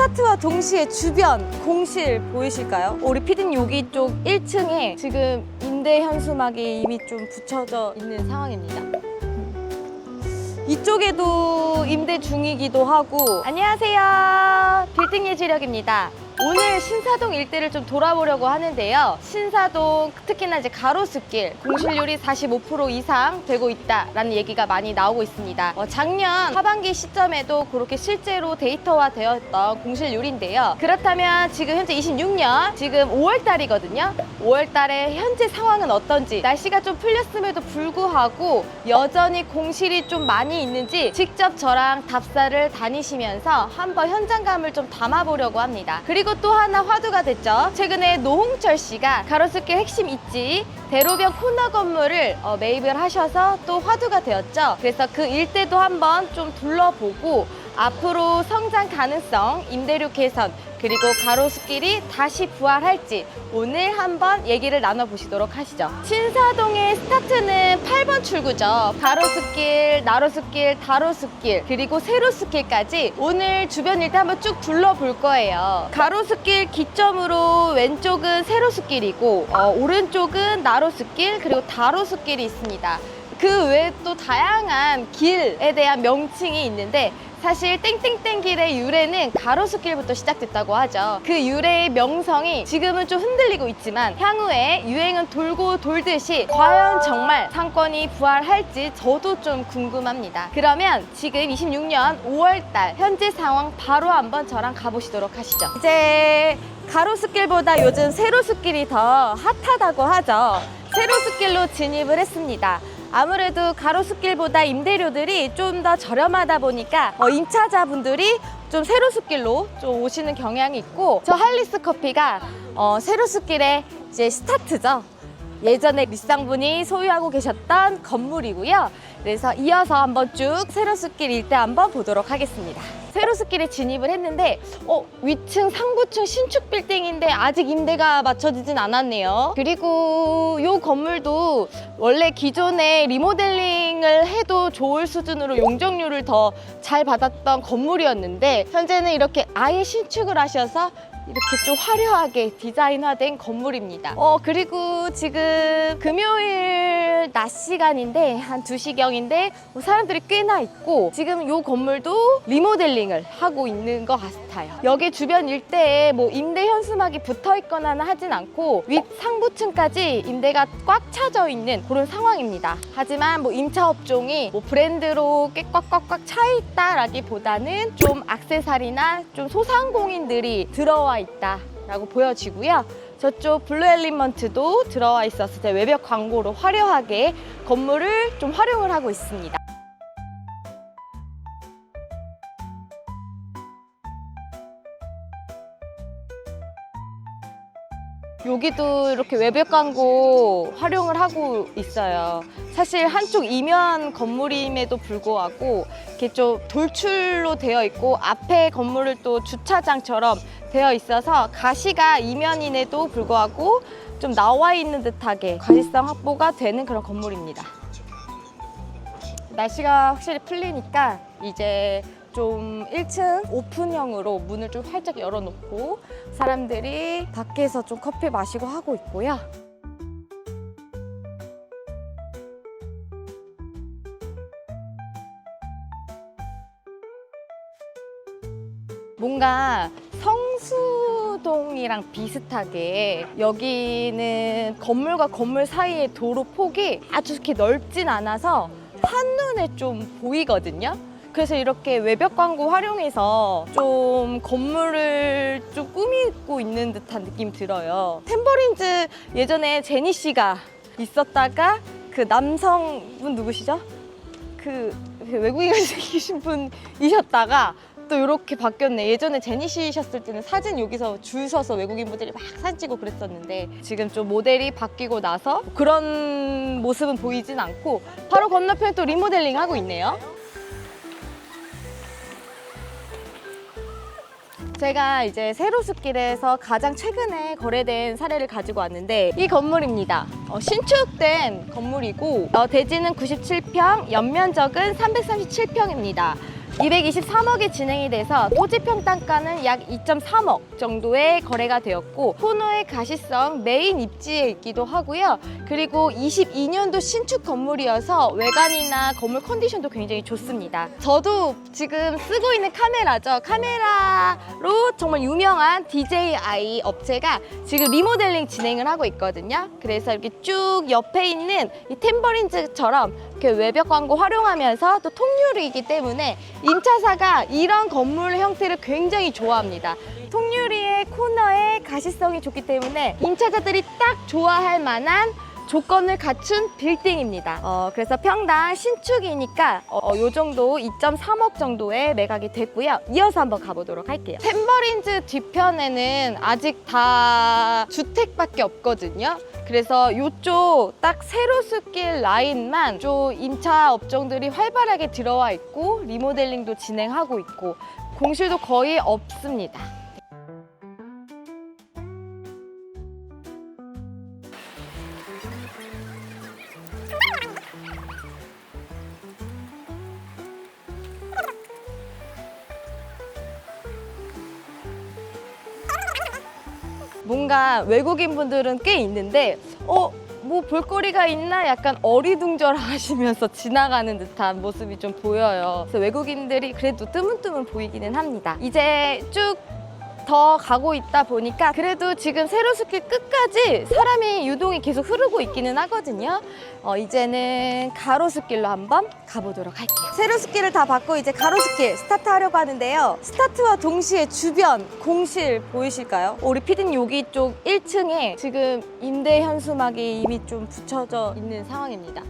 스타트와 동시에 주변 공실 보이실까요? 우리 피디님 여기 쪽 1층에 지금 임대 현수막이 이미 좀 붙여져 있는 상황입니다. 이쪽에도 임대 중이기도 하고. 안녕하세요, 빌딩 예지력입니다. 오늘 신사동 일대를 좀 돌아보려고 하는데요. 신사동 특히나 이제 가로수길 공실률이 45% 이상 되고 있다라는 얘기가 많이 나오고 있습니다. 작년 하반기 시점에도 그렇게 실제로 데이터화 되었던 공실률인데요. 그렇다면 지금 현재 26년 지금 5월 달이거든요. 5월 달에 현재 상황은 어떤지, 날씨가 좀 풀렸음에도 불구하고 여전히 공실이 좀 많이 있는지 직접 저랑 답사를 다니시면서 한번 현장감을 좀 담아보려고 합니다. 그리고 또 하나 화두가 됐죠. 최근에 노홍철 씨가 가로수길 핵심 있지 대로변 코너 건물을 매입을 하셔서 또 화두가 되었죠. 그래서 그 일대도 한번 좀 둘러보고 앞으로 성장 가능성, 임대료 개선, 그리고 가로수길이 다시 부활할지 오늘 한번 얘기를 나눠보시도록 하시죠. 신사동의 스타트는 8번 출구죠. 가로수길, 나로수길, 다로수길, 그리고 세로수길까지 오늘 주변 일대 한번 쭉 둘러볼 거예요. 가로수길 기점으로 왼쪽은 세로수길이고 오른쪽은 나로수길, 그리고 다로수길이 있습니다. 그 외에 또 다양한 길에 대한 명칭이 있는데 사실 땡땡땡 길의 유래는 가로수길부터 시작됐다고 하죠. 그 유래의 명성이 지금은 좀 흔들리고 있지만 향후에 유행은 돌고 돌듯이 과연 정말 상권이 부활할지 저도 좀 궁금합니다. 그러면 지금 26년 5월달 현재 상황 바로 한번 저랑 가보시도록 하시죠. 이제 가로수길보다 요즘 세로수길이 더 핫하다고 하죠. 세로수길로 진입을 했습니다. 아무래도 가로수길보다 임대료들이 좀 더 저렴하다 보니까 임차자분들이 좀 세로수길로 좀 오시는 경향이 있고, 저 할리스 커피가 세로수길의 이제 스타트죠. 예전에 리쌍분이 소유하고 계셨던 건물이고요. 그래서 이어서 한번 쭉 세로수길 일대 한번 보도록 하겠습니다. 세로수길에 진입을 했는데 위층 상부층 신축 빌딩인데 아직 임대가 맞춰지진 않았네요. 그리고 이 건물도 원래 기존에 리모델링을 해도 좋을 수준으로 용적률을 더 잘 받았던 건물이었는데 현재는 이렇게 아예 신축을 하셔서 이렇게 좀 화려하게 디자인화된 건물입니다. 그리고 지금 금요일 낮 시간인데 한 2시경인데 사람들이 꽤나 있고, 지금 이 건물도 리모델링을 하고 있는 것 같아요. 여기 주변 일대에 뭐 임대 현수막이 붙어 있거나 하진 않고 윗 상부층까지 임대가 꽉 차져 있는 그런 상황입니다. 하지만 뭐 임차 업종이 뭐 브랜드로 꽤 꽉꽉꽉 차 있다라기보다는 좀 액세서리나 좀 소상공인들이 들어와 있다라고 보여지고요. 저쪽 블루 엘리먼트도 들어와 있어서 외벽 광고로 화려하게 건물을 좀 활용을 하고 있습니다. 여기도 이렇게 외벽 광고 활용을 하고 있어요. 사실 한쪽 이면 건물임에도 불구하고 이렇게 좀 돌출로 되어 있고 앞에 건물을 또 주차장처럼 되어 있어서 가시가 이면임에도 불구하고 좀 나와 있는 듯하게 가시성 확보가 되는 그런 건물입니다. 날씨가 확실히 풀리니까 이제 좀 1층 오픈형으로 문을 좀 활짝 열어놓고 사람들이 밖에서 좀 커피 마시고 하고 있고요. 뭔가 성수동이랑 비슷하게 여기는 건물과 건물 사이의 도로 폭이 아주 이렇게 넓진 않아서 한눈에 좀 보이거든요. 그래서 이렇게 외벽 광고 활용해서 좀 건물을 좀 꾸미고 있는 듯한 느낌 들어요. 탬버린즈 예전에 제니 씨가 있었다가 그 남성분 누구시죠? 그 외국인 생기신 분이셨다가 또 이렇게 바뀌었네. 예전에 제니 씨셨을 때는 사진 여기서 줄 서서 외국인분들이 막 사진 찍고 그랬었는데 지금 좀 모델이 바뀌고 나서 그런 모습은 보이진 않고 바로 건너편에 또 리모델링 하고 있네요. 제가 이제 세로수길에서 가장 최근에 거래된 사례를 가지고 왔는데 이 건물입니다. 신축된 건물이고 대지는 97평, 연면적은 337평입니다. 223억이 진행이 돼서 토지평 단가는 약 2.3억 정도의 거래가 되었고 코너의 가시성 메인 입지에 있기도 하고요. 그리고 22년도 신축 건물이어서 외관이나 건물 컨디션도 굉장히 좋습니다. 저도 지금 쓰고 있는 카메라죠. 카메라로 정말 유명한 DJI 업체가 지금 리모델링 진행을 하고 있거든요. 그래서 이렇게 쭉 옆에 있는 이 탬버린즈처럼 이렇게 외벽 광고 활용하면서 또 통유리이기 때문에 임차사가 이런 건물 형태를 굉장히 좋아합니다. 통유리의 코너에 가시성이 좋기 때문에 임차자들이 딱 좋아할 만한 조건을 갖춘 빌딩입니다. 그래서 평당 신축이니까 요 정도 2.3억 정도의 매각이 됐고요. 이어서 한번 가보도록 할게요. 탬버린즈 뒤편에는 아직 다 주택밖에 없거든요. 그래서 이쪽 딱 세로숲길 라인만 좀 임차 업종들이 활발하게 들어와 있고 리모델링도 진행하고 있고 공실도 거의 없습니다. 뭔가 외국인 분들은 꽤 있는데 뭐 볼거리가 있나 약간 어리둥절하시면서 지나가는 듯한 모습이 좀 보여요. 그래서 외국인들이 그래도 뜨문뜨문 보이기는 합니다. 이제 쭉 더 가고 있다 보니까 그래도 지금 세로숲길 끝까지 사람이 유동이 계속 흐르고 있기는 하거든요. 이제는 가로수길로 한번 가보도록 할게요. 세로숲길을 다 받고 이제 가로수길 스타트 하려고 하는데요. 스타트와 동시에 주변 공실 보이실까요? 우리 피디님 여기 쪽 1층에 지금 임대 현수막이 이미 좀 붙여져 있는 상황입니다.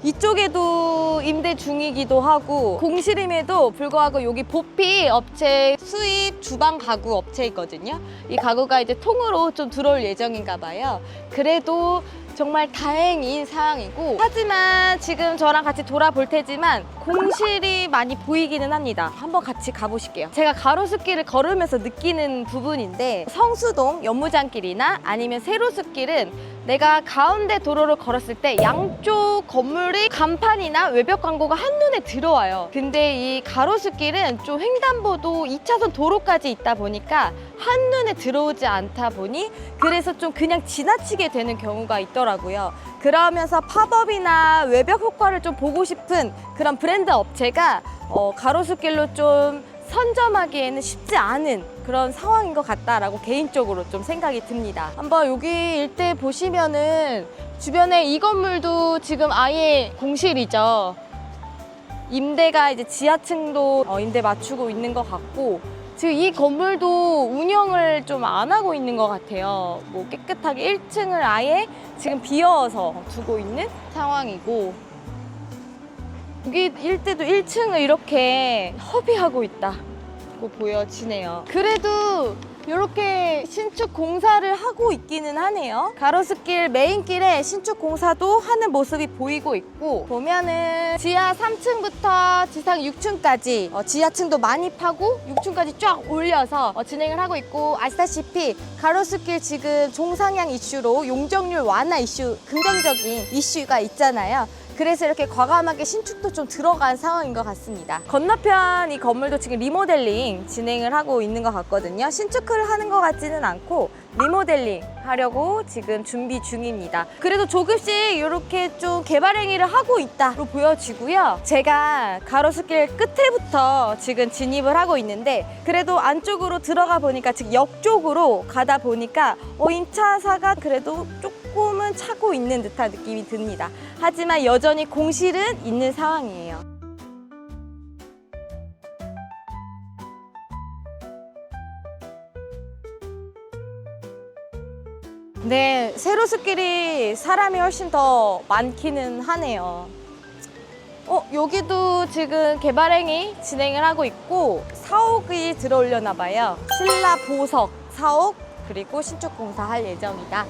이쪽에도 임대 중이기도 하고 공실임에도 불구하고 여기 보피 업체 수입 주방 가구 업체 있거든요. 이 가구가 이제 통으로 좀 들어올 예정인가 봐요. 그래도 정말 다행인 상황이고 하지만 지금 저랑 같이 돌아볼 테지만 공실이 많이 보이기는 합니다. 한번 같이 가보실게요. 제가 가로수길을 걸으면서 느끼는 부분인데 성수동 연무장길이나 아니면 세로숲길은 내가 가운데 도로를 걸었을 때 양쪽 건물의 간판이나 외벽 광고가 한눈에 들어와요. 근데 이 가로수길은 좀 횡단보도 2차선 도로까지 있다 보니까 한눈에 들어오지 않다 보니 그래서 좀 그냥 지나치게 되는 경우가 있더라고요. 그러면서 팝업이나 외벽 효과를 좀 보고 싶은 그런 브랜드 업체가 가로수길로 좀 선점하기에는 쉽지 않은 그런 상황인 것 같다라고 개인적으로 좀 생각이 듭니다. 한번 여기 일대 보시면은 주변에 이 건물도 지금 아예 공실이죠. 임대가 이제 지하층도 임대 맞추고 있는 것 같고 지금 이 건물도 운영을 좀 안 하고 있는 것 같아요. 뭐 깨끗하게 1층을 아예 지금 비워서 두고 있는 상황이고 여기 일대도 1층을 이렇게 허비하고 있다고 보여지네요. 그래도 이렇게 신축 공사를 하고 있기는 하네요. 가로수길 메인길에 신축 공사도 하는 모습이 보이고 있고 보면은 지하 3층부터 지상 6층까지 지하층도 많이 파고 6층까지 쫙 올려서 진행을 하고 있고 아시다시피 가로수길 지금 종상향 이슈로 용적률 완화 이슈 긍정적인 이슈가 있잖아요. 그래서 이렇게 과감하게 신축도 좀 들어간 상황인 것 같습니다. 건너편 이 건물도 지금 리모델링 진행을 하고 있는 것 같거든요. 신축을 하는 것 같지는 않고 리모델링 하려고 지금 준비 중입니다. 그래도 조금씩 이렇게 좀 개발 행위를 하고 있다로 보여지고요. 제가 가로수길 끝에부터 지금 진입을 하고 있는데 그래도 안쪽으로 들어가 보니까 즉 역 쪽으로 가다 보니까 임차사가 그래도 조금은 차고 있는 듯한 느낌이 듭니다. 하지만 여전히 공실은 있는 상황이에요. 네, 세로숲길이 사람이 훨씬 더 많기는 하네요. 여기도 지금 개발행위 진행을 하고 있고 사옥이 들어오려나 봐요. 신라 보석 사옥 그리고 신축 공사할 예정이다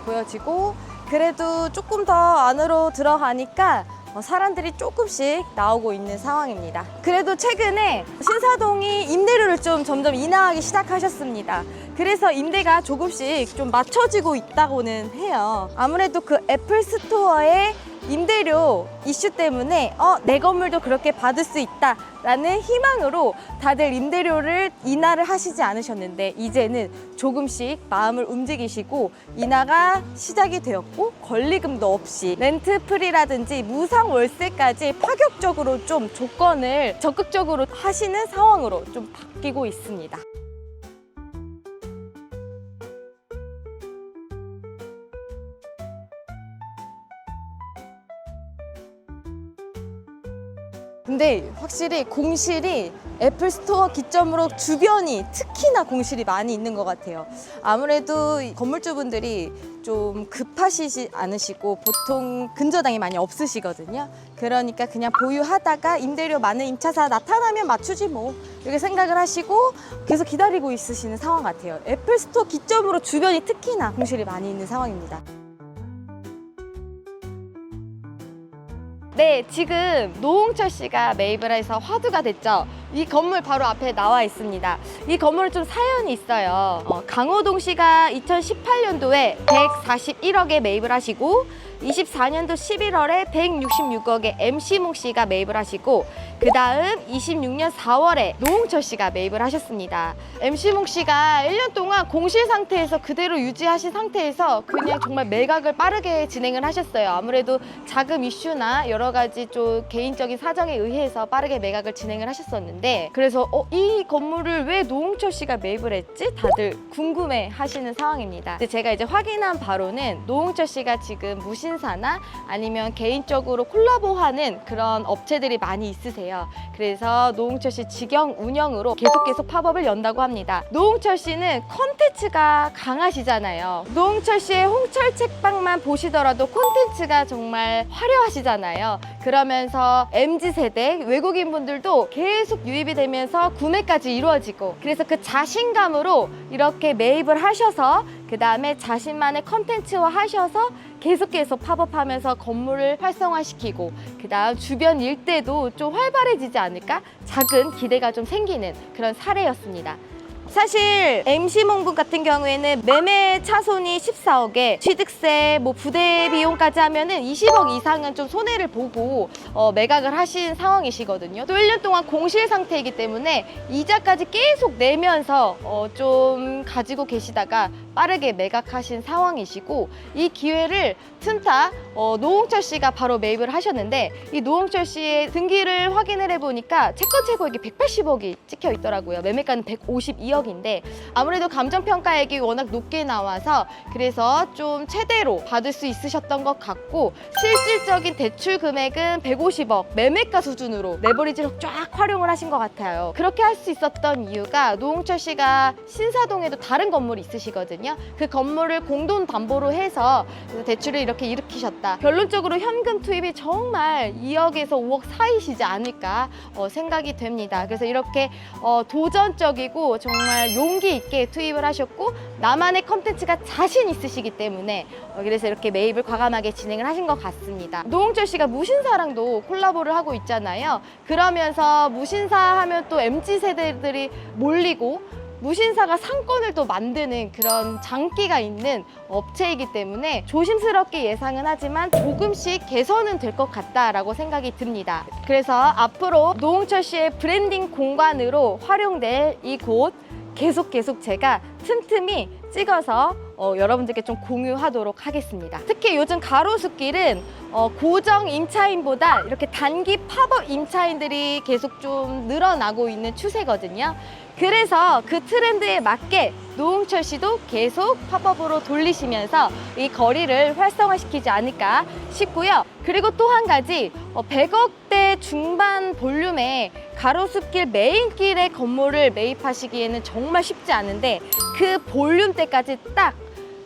보여지고 그래도 조금 더 안으로 들어가니까 사람들이 조금씩 나오고 있는 상황입니다. 그래도 최근에 신사동이 임대료를 좀 점점 인하하기 시작하셨습니다. 그래서 임대가 조금씩 좀 맞춰지고 있다고는 해요. 아무래도 그 애플 스토어의 임대료 이슈 때문에 내 건물도 그렇게 받을 수 있다라는 희망으로 다들 임대료를 인하를 하시지 않으셨는데, 이제는 조금씩 마음을 움직이시고 인하가 시작이 되었고, 권리금도 없이 렌트 프리라든지 무상 월세까지 파격적으로 좀 조건을 적극적으로 하시는 상황으로 좀 바뀌고 있습니다. 근데 확실히 공실이 애플스토어 기점으로 주변이 특히나 공실이 많이 있는 것 같아요. 아무래도 건물주분들이 좀 급하시지 않으시고 보통 근저당이 많이 없으시거든요. 그러니까 그냥 보유하다가 임대료 많은 임차사 나타나면 맞추지 뭐, 이렇게 생각을 하시고 계속 기다리고 있으시는 상황 같아요. 애플스토어 기점으로 주변이 특히나 공실이 많이 있는 상황입니다. 네, 지금 노홍철 씨가 매입을 해서 화두가 됐죠. 이 건물 바로 앞에 나와 있습니다. 이 건물은 좀 사연이 있어요. 강호동 씨가 2018년도에 141억에 매입을 하시고 24년도 11월에 166억에 MC몽 씨가 매입을 하시고, 그 다음 26년 4월에 노홍철 씨가 매입을 하셨습니다. MC몽 씨가 1년 동안 공실 상태에서 그대로 유지하신 상태에서 그냥 정말 매각을 빠르게 진행을 하셨어요. 아무래도 자금 이슈나 여러 가지 좀 개인적인 사정에 의해서 빠르게 매각을 진행을 하셨었는데, 그래서 이 건물을 왜 노홍철 씨가 매입을 했지? 다들 궁금해 하시는 상황입니다. 근데 제가 이제 확인한 바로는 노홍철 씨가 지금 무신사나 아니면 개인적으로 콜라보하는 그런 업체들이 많이 있으세요. 그래서 노홍철 씨 직영 운영으로 계속 팝업을 연다고 합니다. 노홍철 씨는 콘텐츠가 강하시잖아요. 노홍철 씨의 홍철 책방만 보시더라도 콘텐츠가 정말 화려하시잖아요. 그러면서 MZ세대 외국인 분들도 계속 유입이 되면서 구매까지 이루어지고, 그래서 그 자신감으로 이렇게 매입을 하셔서 그 다음에 자신만의 컨텐츠화 하셔서 계속 팝업하면서 건물을 활성화시키고, 그 다음 주변 일대도 좀 활발해지지 않을까? 작은 기대가 좀 생기는 그런 사례였습니다. 사실 MC몽분 같은 경우에는 매매 차손이 14억에 취득세, 부대 비용까지 하면은 20억 이상은 좀 손해를 보고 매각을 하신 상황이시거든요. 또 1년 동안 공실 상태이기 때문에 이자까지 계속 내면서 좀 가지고 계시다가 빠르게 매각하신 상황이시고, 이 기회를 튼타 노홍철 씨가 바로 매입을 하셨는데, 이 노홍철 씨의 등기를 확인을 해보니까 채권 최고액이 180억이 찍혀 있더라고요. 매매가는 152억인데 아무래도 감정평가액이 워낙 높게 나와서 그래서 좀 최대로 받을 수 있으셨던 것 같고, 실질적인 대출 금액은 150억 매매가 수준으로 레버리지를 쫙 활용을 하신 것 같아요. 그렇게 할 수 있었던 이유가 노홍철 씨가 신사동에도 다른 건물이 있으시거든요. 그 건물을 공동 담보로 해서 대출을 이렇게 일으키셨다. 결론적으로 현금 투입이 정말 2억에서 5억 사이시지 않을까 생각이 됩니다. 그래서 이렇게 도전적이고 정말 용기 있게 투입을 하셨고, 나만의 컨텐츠가 자신 있으시기 때문에 그래서 이렇게 매입을 과감하게 진행을 하신 것 같습니다. 노홍철 씨가 무신사랑도 콜라보를 하고 있잖아요. 그러면서 무신사 하면 또 MZ세대들이 몰리고 무신사가 상권을 또 만드는 그런 장기가 있는 업체이기 때문에 조심스럽게 예상은 하지만 조금씩 개선은 될 것 같다라고 생각이 듭니다. 그래서 앞으로 노홍철 씨의 브랜딩 공간으로 활용될 이곳 계속 제가 틈틈이 찍어서 여러분들께 좀 공유하도록 하겠습니다. 특히 요즘 가로수길은 고정 임차인보다 이렇게 단기 팝업 임차인들이 계속 좀 늘어나고 있는 추세거든요. 그래서 그 트렌드에 맞게 노홍철 씨도 계속 팝업으로 돌리시면서 이 거리를 활성화시키지 않을까 싶고요. 그리고 또 한 가지 100억대 중반 볼륨의 가로수길 메인길의 건물을 매입하시기에는 정말 쉽지 않은데, 그 볼륨대까지 딱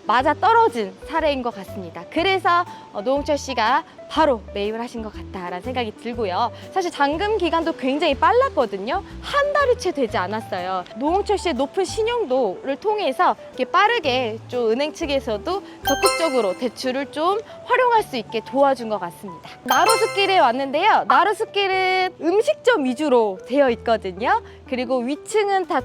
맞아 떨어진 사례인 것 같습니다. 그래서 노홍철 씨가 바로 매입을 하신 것 같다라는 생각이 들고요. 사실 잔금 기간도 굉장히 빨랐거든요. 한 달이 채 되지 않았어요. 노홍철 씨의 높은 신용도를 통해서 이렇게 빠르게 좀 은행 측에서도 적극적으로 대출을 좀 활용할 수 있게 도와준 것 같습니다. 나로수길에 왔는데요. 나로수길은 음식점 위주로 되어 있거든요. 그리고 위층은 다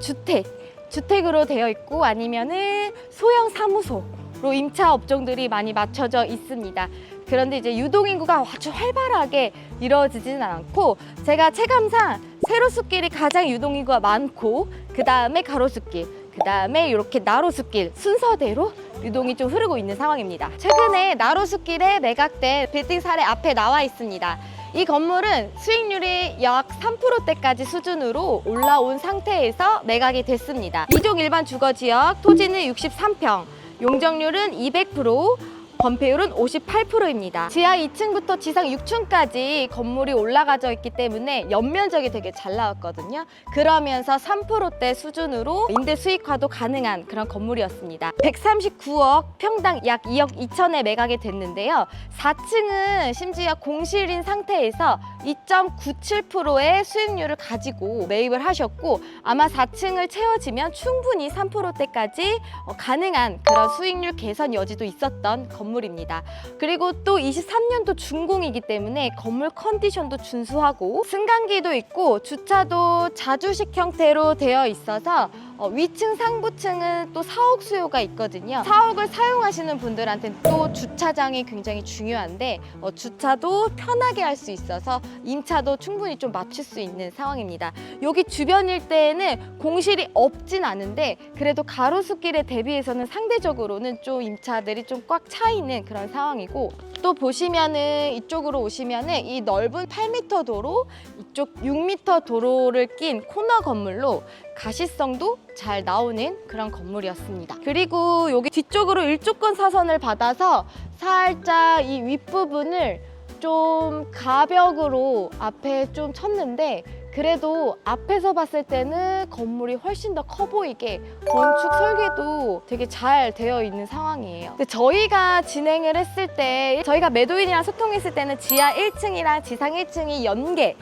주택으로 되어 있고 아니면은 소형 사무소로 임차 업종들이 많이 맞춰져 있습니다. 그런데 이제 유동인구가 아주 활발하게 이루어지지는 않고 제가 체감상 세로숲길이 가장 유동인구가 많고 그 다음에 가로수길, 그 다음에 이렇게 나로수길 순서대로 유동이 좀 흐르고 있는 상황입니다. 최근에 나로수길에 매각된 빌딩 사례 앞에 나와 있습니다. 이 건물은 수익률이 약 3%대까지 수준으로 올라온 상태에서 매각이 됐습니다. 2종 일반 주거지역, 토지는 63평, 용적률은 200%, 건폐율은 58%입니다. 지하 2층부터 지상 6층까지 건물이 올라가져 있기 때문에 연면적이 되게 잘 나왔거든요. 그러면서 3%대 수준으로 임대 수익화도 가능한 그런 건물이었습니다. 139억, 평당 약 2억 2천에 매각이 됐는데요. 4층은 심지어 공실인 상태에서 2.97%의 수익률을 가지고 매입을 하셨고 아마 4층을 채워지면 충분히 3%대까지 가능한 그런 수익률 개선 여지도 있었던 건물입니다. 그리고 또 23년도 준공이기 때문에 건물 컨디션도 준수하고 승강기도 있고 주차도 자주식 형태로 되어 있어서 위층 상부층은 또 사옥 수요가 있거든요. 사옥을 사용하시는 분들한테는 또 주차장이 굉장히 중요한데 주차도 편하게 할 수 있어서 임차도 충분히 좀 맞출 수 있는 상황입니다. 여기 주변 일대에는 공실이 없진 않은데 그래도 가로수길에 대비해서는 상대적으로는 좀 임차들이 좀 꽉 차 있는 그런 상황이고 또 보시면은 이쪽으로 오시면은 이 넓은 8m 도로, 이쪽 6m 도로를 낀 코너 건물로 가시성도 잘 나오는 그런 건물이었습니다. 그리고 여기 뒤쪽으로 일조권 사선을 받아서 살짝 이 윗부분을 좀 가벽으로 앞에 좀 쳤는데 그래도 앞에서 봤을 때는 건물이 훨씬 더 커 보이게 건축 설계도 되게 잘 되어 있는 상황이에요. 근데 저희가 진행을 했을 때 저희가 매도인이랑 소통했을 때는 지하 1층이랑 지상 1층이 연계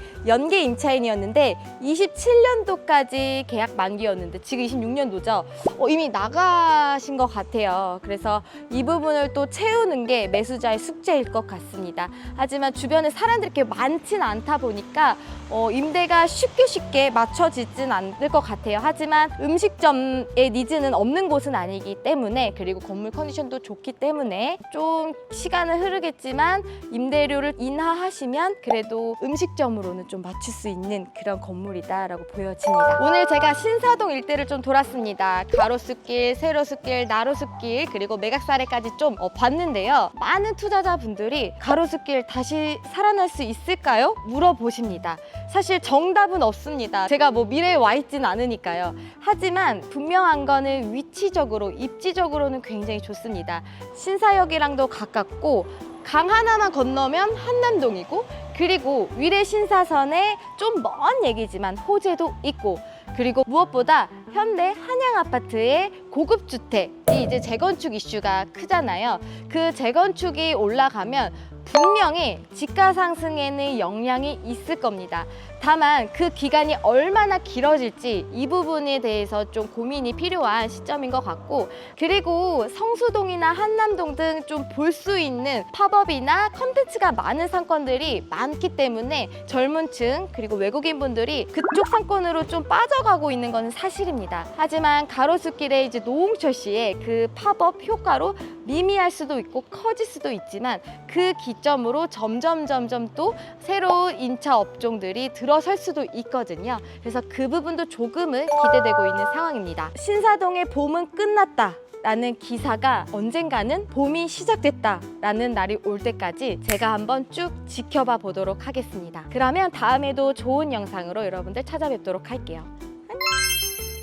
임차인이었는데 27년도까지 계약 만기였는데 지금 26년도죠. 이미 나가신 것 같아요. 그래서 이 부분을 또 채우는 게 매수자의 숙제일 것 같습니다. 하지만 주변에 사람들이 이렇게 많진 않다 보니까 임대가 쉽게 맞춰지진 않을 것 같아요. 하지만 음식점의 니즈는 없는 곳은 아니기 때문에 그리고 건물 컨디션도 좋기 때문에 좀 시간은 흐르겠지만 임대료를 인하하시면 그래도 음식점으로는 좀 맞출 수 있는 그런 건물이다라고 보여집니다. 오늘 제가 신사동 일대를 좀 돌았습니다. 가로수길, 세로수길, 나로수길 그리고 매각 사례까지 좀 봤는데요. 많은 투자자분들이 가로수길 다시 살아날 수 있을까요? 물어보십니다. 사실 정답은 없습니다. 제가 뭐 미래에 와 있진 않으니까요. 하지만 분명한 거는 위치적으로, 입지적으로는 굉장히 좋습니다. 신사역이랑도 가깝고 강 하나만 건너면 한남동이고 그리고 위례 신사선에 좀 먼 얘기지만 호재도 있고 그리고 무엇보다 현대 한양 아파트의 고급 주택이 이제 재건축 이슈가 크잖아요. 그 재건축이 올라가면 분명히 집가 상승에는 영향이 있을 겁니다. 다만 그 기간이 얼마나 길어질지 이 부분에 대해서 좀 고민이 필요한 시점인 것 같고 그리고 성수동이나 한남동 등 좀 볼 수 있는 팝업이나 컨텐츠가 많은 상권들이 많기 때문에 젊은 층 그리고 외국인 분들이 그쪽 상권으로 좀 빠져가고 있는 것은 사실입니다. 하지만 가로수길에 이제 노홍철 씨의 그 팝업 효과로 미미할 수도 있고 커질 수도 있지만 그 기점으로 점점 또 새로운 임차 업종들이 들어설 수도 있거든요. 그래서 그 부분도 조금은 기대되고 있는 상황입니다. 신사동의 봄은 끝났다 라는 기사가 언젠가는 봄이 시작됐다 라는 날이 올 때까지 제가 한번 쭉 지켜봐 보도록 하겠습니다. 그러면 다음에도 좋은 영상으로 여러분들 찾아뵙도록 할게요.